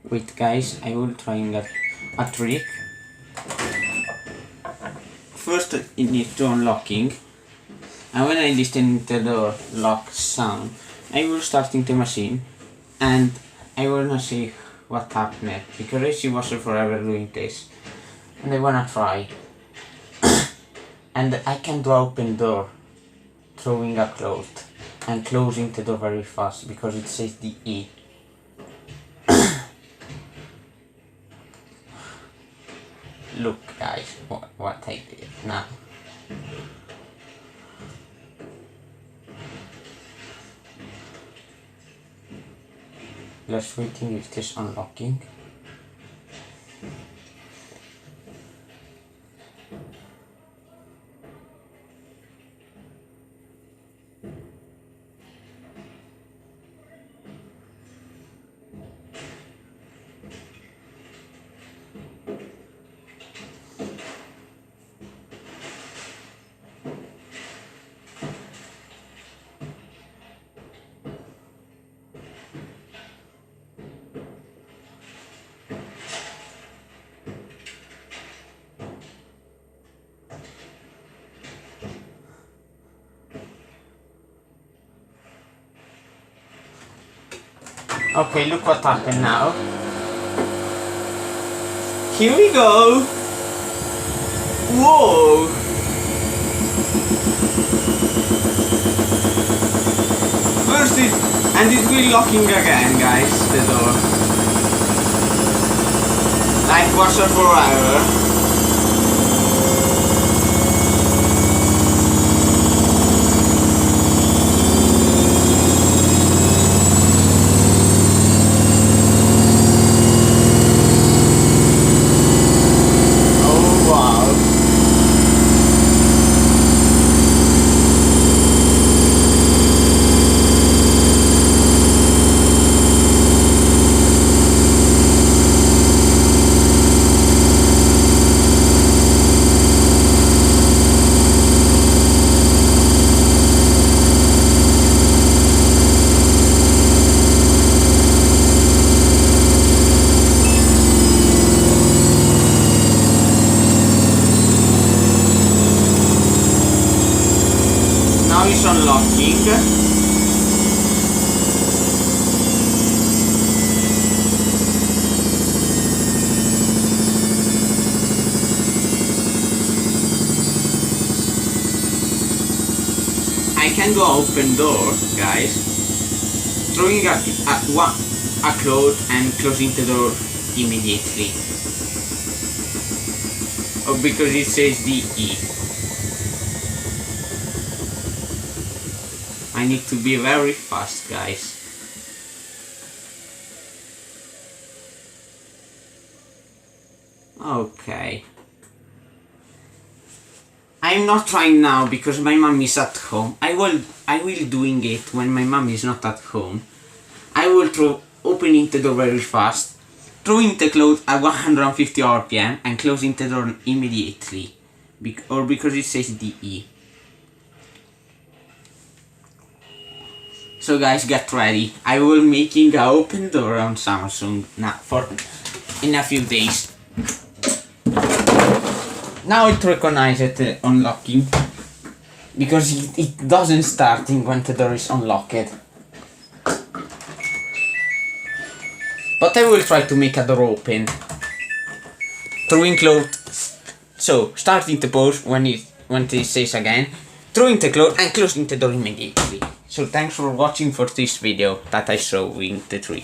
Wait guys, I will try a trick. First it needs to unlocking, and when I listen to the lock sound, I will starting the machine and I wanna see what happened, because she was forever doing this and I wanna try. And I can do open door throwing a cloth and closing the door very fast because it says the E. Look guys, what I did now. Let's waiting if this unlocking. Okay, look what happened now. Here we go! Whoa! First and it will locking again guys, the door. Like was forever. Now it's unlocking. I can do open door, guys. Throwing a cloth and closing the door immediately. Oh, because it says the E. I need to be very fast, guys. Okay. I'm not trying now because my mom is at home. I will doing it when my mom is not at home. I will opening the door very fast, throwing the clothes at 150 RPM and closing the door immediately. Because it says DE. So guys, get ready. I will making a open door on Samsung now in a few days. Now it recognizes it unlocking because it doesn't starting when the door is unlocked. But I will try to make a door open. Throwing clothes. So starting the pose when it says again. Throwing the clothes and closing the door immediately. So thanks for watching for this video that I showing the trick.